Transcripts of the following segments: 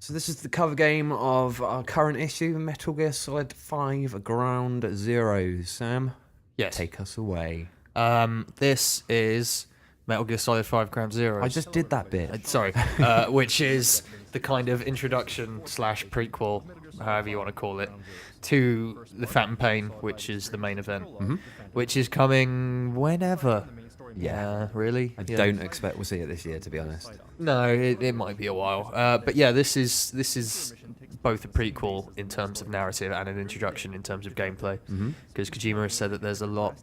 So this is the cover game of our current issue, Metal Gear Solid 5 Ground Zeroes. Sam, Yes. take us away. This is Metal Gear Solid 5 Ground Zero. I just did that bit. Sorry. Which is the kind of introduction slash prequel, however you want to call it, to the Phantom Pain, which is the main event, which is coming whenever. Yeah. Really? I Yeah. don't expect we'll see it this year, to be honest. No, it might be a while. But yeah, this is both a prequel in terms of narrative and an introduction in terms of gameplay. Because Kojima has said that there's a lot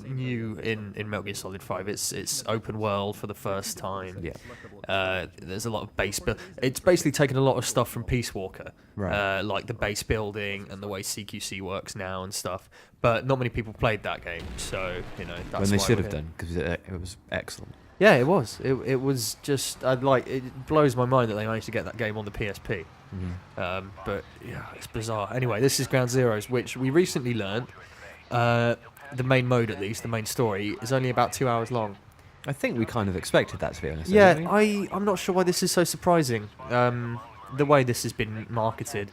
new in Metal Gear Solid 5. It's open world for the first time. Yeah. There's a lot of base build. It's basically taken a lot of stuff from Peace Walker, Right. like the base building and the way CQC works now and stuff. But not many people played that game, so that's When they why should we're have here. done, because it was excellent. Yeah, it was. It was just. It blows my mind that they managed to get that game on the PSP. But yeah, it's bizarre. Anyway, this is Ground Zeroes, which we recently learned. The main mode, at least, the main story, is only about 2 hours long. I think we kind of expected that, to be honest. Yeah, didn't we? I'm not sure why this is so surprising. The way this has been marketed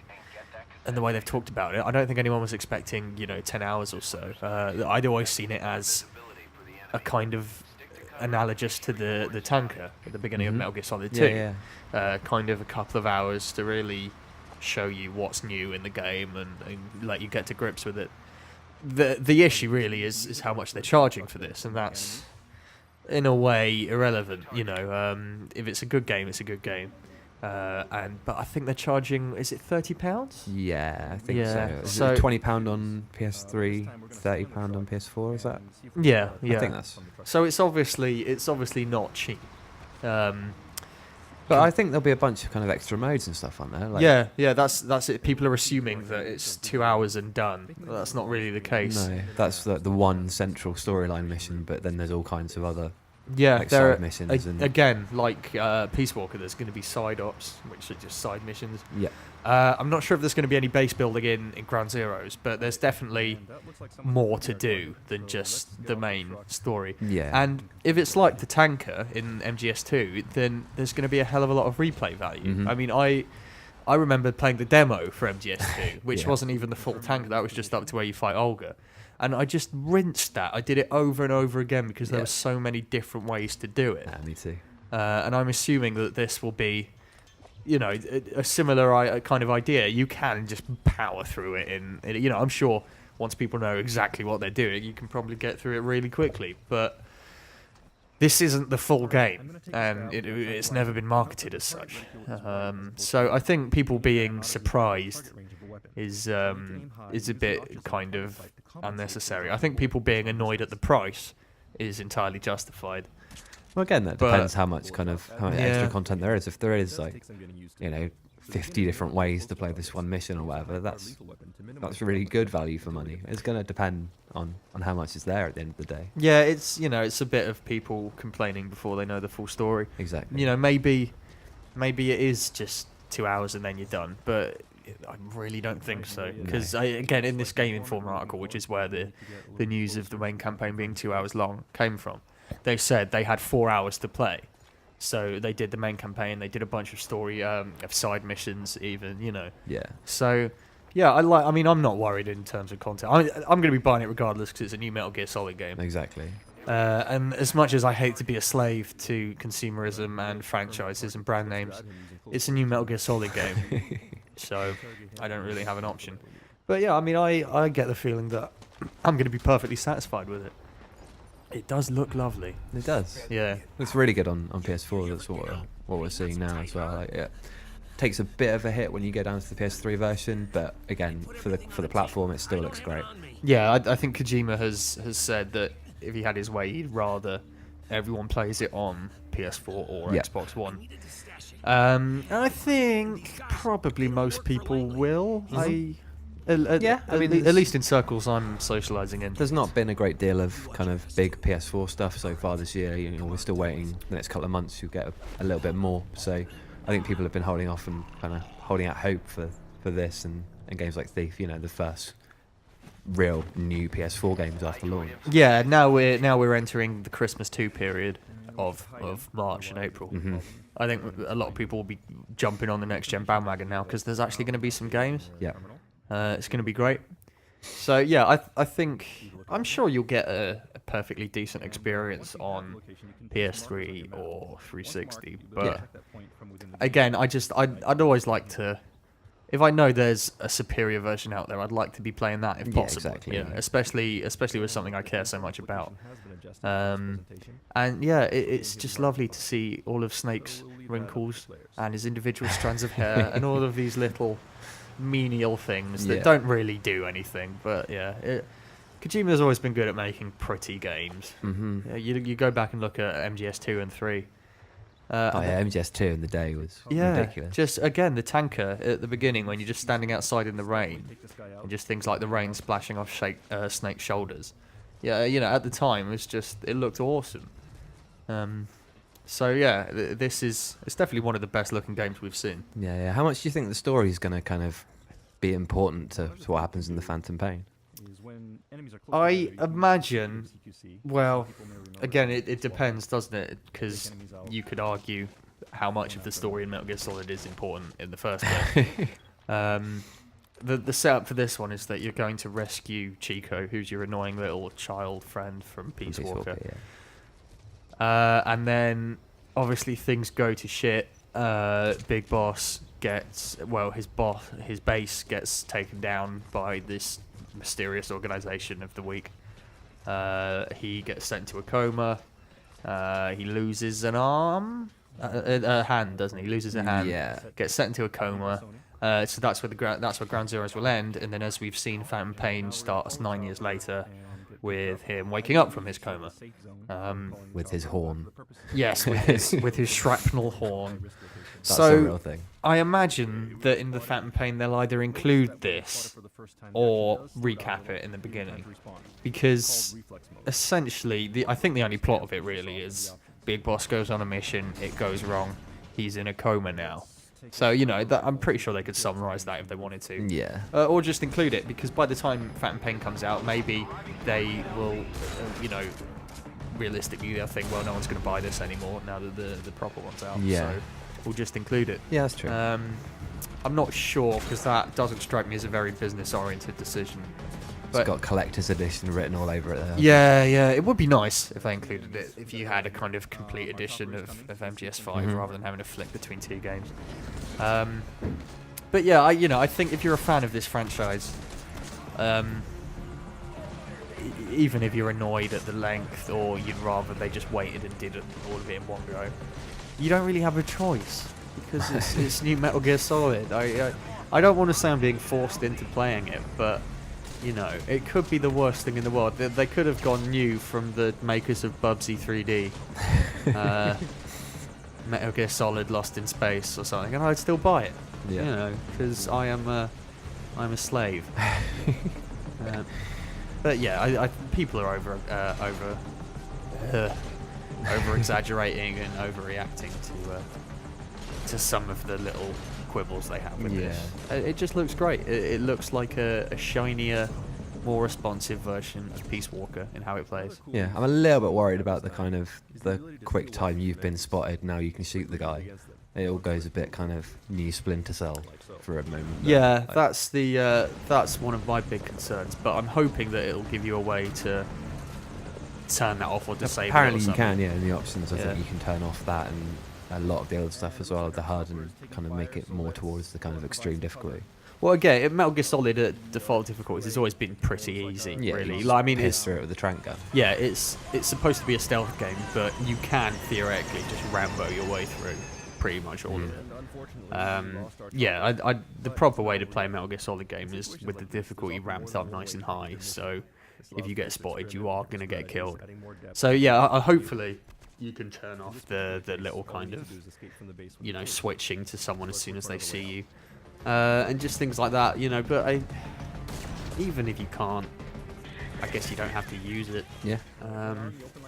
and the way they've talked about it, I don't think anyone was expecting 10 hours or so. I'd always seen it as a kind of analogous to the tanker at the beginning of Metal Gear Solid 2. Yeah. Kind of a couple of hours to really show you what's new in the game and let you get to grips with it. The issue really is how much they're charging for this, and that's in a way irrelevant. If it's a good game, it's a good game. But I think they're charging. Is it £30? Yeah, I think Yeah, so. Is so- it £20 on PS3, £30 on PS4? Is that? Yeah. I think that's. So it's obviously not cheap. But I think there'll be a bunch of kind of extra modes and stuff on there. Like, Yeah, that's it. People are assuming that it's 2 hours and done. Well, that's not really the case. No, that's the one central storyline mission, but then there's all kinds of other. Yeah, Like there side missions and- again, like Peace Walker, there's going to be side ops, which are just side missions. Yeah. I'm not sure if there's going to be any base building in Ground Zeroes, but there's definitely more to do than just the main story. Yeah. And if it's like the tanker in MGS2, then there's going to be a hell of a lot of replay value. I mean, I remember playing the demo for MGS2, which Yeah. wasn't even the full tanker. That was just up to where you fight Olga. And I just rinsed that. I did it over and over again because there Yeah. were so many different ways to do it. Me too. And I'm assuming that this will be, a similar kind of idea. You can just power through it I'm sure once people know exactly what they're doing, you can probably get through it really quickly. But this isn't the full game, and it's never been marketed as such. So I think people being surprised is a bit kind of unnecessary. I think people being annoyed at the price is entirely justified. Well, again, that But- depends how much Yeah. extra content there is. If there is 50 different ways to play this one mission or whatever, that's really good value for money. It's going to depend on how much is there at the end of the day. Yeah, it's a bit of people complaining before they know the full story. Exactly. Maybe it is just 2 hours and then you're done, but I really don't think so. Because again, in this Game Informer article, which is where the news of the main campaign being 2 hours long came from, they said they had 4 hours to play. So they did the main campaign, they did a bunch of story, of side missions, even. Yeah. So, yeah, I'm not worried in terms of content. I'm going to be buying it regardless because it's a new Metal Gear Solid game. Exactly. And as much as I hate to be a slave to consumerism and franchises and brand names, it's a new Metal Gear Solid game. So I don't really have an option. But yeah, I get the feeling that I'm going to be perfectly satisfied with it. It does look lovely. It does. Yeah. Looks really good on PS4. That's what we're seeing now as well. Like, yeah. Takes a bit of a hit when you go down to the PS3 version, but again, for the platform, it still looks great. Yeah, I think Kojima has said that if he had his way, he'd rather everyone plays it on PS4 or Yeah. Xbox One. And I think probably most people will. At least in circles I'm socialising in. There's not been a great deal of kind of big PS4 stuff so far this year. We're still waiting. The next couple of months, you'll get a little bit more. So I think people have been holding off and kind of holding out hope for this and games like Thief. The first real new PS4 games after launch. Yeah, now we're entering the Christmas 2 period, of March and April. Mhm. I think a lot of people will be jumping on the next gen bandwagon now because there's actually going to be some games. Yeah. It's going to be great. So yeah, I think I'm sure you'll get a perfectly decent experience on PS3 or 360. But again, I'd always like to, if I know there's a superior version out there, I'd like to be playing that if Yeah, possible. exactly. You know, especially with something I care so much about. And yeah, it's just lovely to see all of Snake's wrinkles and his individual strands of hair and all of these little menial things that Yeah. don't really do anything. But yeah, Kojima's always been good at making pretty games. Mhm. Yeah, you go back and look at MGS2 and 3. Oh yeah, MGS2 in the day was Yeah, ridiculous. just again the tanker at the beginning when you're just standing outside in the rain, and just things like the rain splashing off Snake's shoulders. Yeah, you know, at the time it looked awesome. So yeah, it's definitely one of the best looking games we've seen. Yeah, yeah. How much do you think the story is going to kind of be important to what happens in the Phantom Pain? I imagine, well, again, it depends, doesn't it? Because you could argue how much of the story in Metal Gear Solid is important in the first place. The setup for this one is that you're going to rescue Chico, who's your annoying little child friend from Peace Walker. Yeah. And then, obviously, things go to shit. Big Boss gets, well, his base gets taken down by this mysterious organization of the week. He gets sent to a coma. He loses an arm, a hand, doesn't he? He loses a hand. Yeah. Gets sent into a coma. So that's where that's where Ground Zeroes will end. And then, as we've seen, Phantom Pain starts 9 years later, with him waking up from his coma. With his horn. Yes, with his shrapnel horn. That's So a real thing. I imagine that in the Phantom Pain they'll either include this or recap it in the beginning, because essentially I think the only plot of it really is Big Boss goes on a mission, it goes wrong, he's in a coma now. So you know I'm pretty sure they could summarize that if they wanted to. Yeah. Or just include it, because by the time Phantom Pain comes out, maybe they will, realistically they'll think, well, no one's going to buy this anymore now that the proper one's out. Yeah. So we'll just include it. Yeah, that's true. I'm not sure, because that doesn't strike me as a very business-oriented decision. It's got collector's edition written all over it there. Yeah, it would be nice if they included it, if you had a kind of complete edition of MGS5 rather than having to flick between two games. But yeah, I think if you're a fan of this franchise, even if you're annoyed at the length, or you'd rather they just waited and did all of it in one go, you don't really have a choice, because it's new Metal Gear Solid. I don't want to say I'm being forced into playing it, but it could be the worst thing in the world. They could have gone new from the makers of Bubsy 3D, Metal Gear Solid Lost in Space or something, and I'd still buy it. Yeah. Because I'm a slave. But yeah, people are over exaggerating and overreacting to some of the little quibbles they have with this. It just looks great. It looks like a shinier, more responsive version of Peace Walker in how it plays. Yeah, I'm a little bit worried about the quick time you've been spotted, now you can shoot the guy. It all goes a bit kind of new Splinter Cell for a moment. Yeah, that's one of my big concerns. But I'm hoping that it'll give you a way to turn that off or disable. Apparently it or you something. can, yeah, in the options I Yeah. think you can turn off that and a lot of the other stuff as well, the HUD, and kind of make it more towards the kind of extreme difficulty. Well, again, Metal Gear Solid at default difficulties has always been pretty easy, Yeah, really. you Like, I mean, piss it's through it with the trank gun. yeah, it's supposed to be a stealth game, but you can theoretically just Rambo your way through pretty much all of it. The proper way to play a Metal Gear Solid game is with the difficulty ramped up nice and high. So if you get spotted, you are going to get killed. So yeah, hopefully you can turn off the little kind of switching to someone as soon as they see you, and just things like that. But even if you can't, I guess you don't have to use it. Yeah.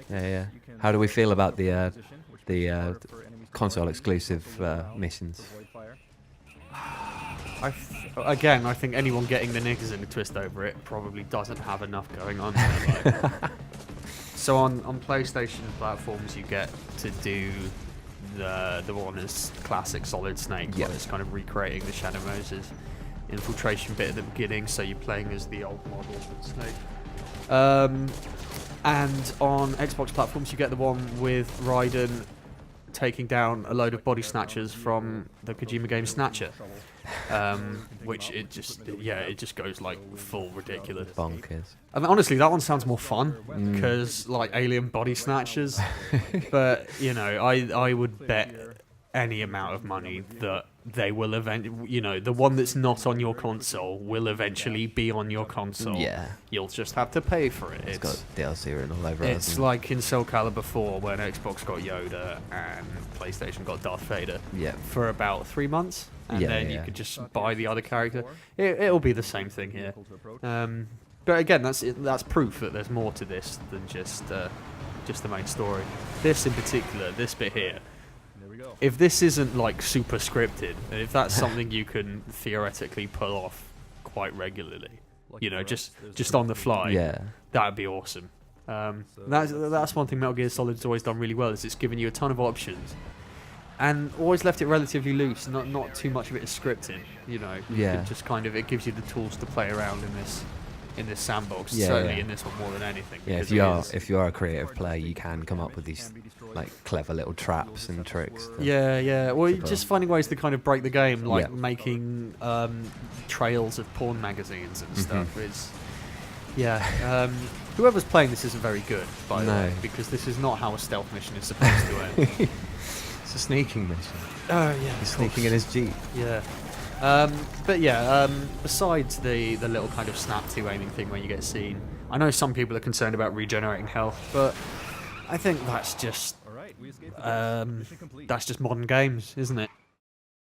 Yeah. How do we feel about the console exclusive missions? I think anyone getting the knickers in a twist over it probably doesn't have enough going on. So on PlayStation platforms, you get to do the one as classic Solid Snake, Yeah. where it's kind of recreating the Shadow Moses infiltration bit at the beginning, so you're playing as the old model of Snake. And on Xbox platforms, you get the one with Raiden taking down a load of body snatchers from the Kojima game Snatcher, which it just goes like full ridiculous. Bonkers. I mean, honestly, that one sounds more fun Mm. because like alien body snatchers. But you know, I would bet any amount of money that they will the one that's not on your console will eventually be on your console. Yeah. You'll just have to pay for it. It's got DLC written all over it. It's like in Soul Calibur 4 when Xbox got Yoda and PlayStation got Darth Vader Yeah. for about 3 months, and Yeah, then you yeah. could just buy the other character. It'll be the same thing here. But again, that's proof that there's more to this than just the main story. This in particular, this bit here. If this isn't like super scripted, and if that's something you can theoretically pull off quite regularly, just on the fly, Yeah. that'd be awesome. That's one thing Metal Gear Solid's always done really well, is it's given you a ton of options, and always left it relatively loose. Not too much of it is scripted. You Yeah. could just kind of, it gives you the tools to play around in this sandbox. Yeah, Certainly yeah. in this one more than anything. Yeah, because if you are a creative player, you can come up with these like clever little traps and tricks. Yeah. Well, Super. just finding ways to kind of break the game, like Yeah. making trails of porn magazines and stuff is. Yeah. Whoever's playing this isn't very good, by the No. way, because this is not how a stealth mission is supposed to end. It's a sneaking mission. Oh yeah. He's sneaking in his jeep. Yeah. But besides the little kind of snap to aiming thing where you get seen, I know some people are concerned about regenerating health, but I think that's just modern games, isn't it?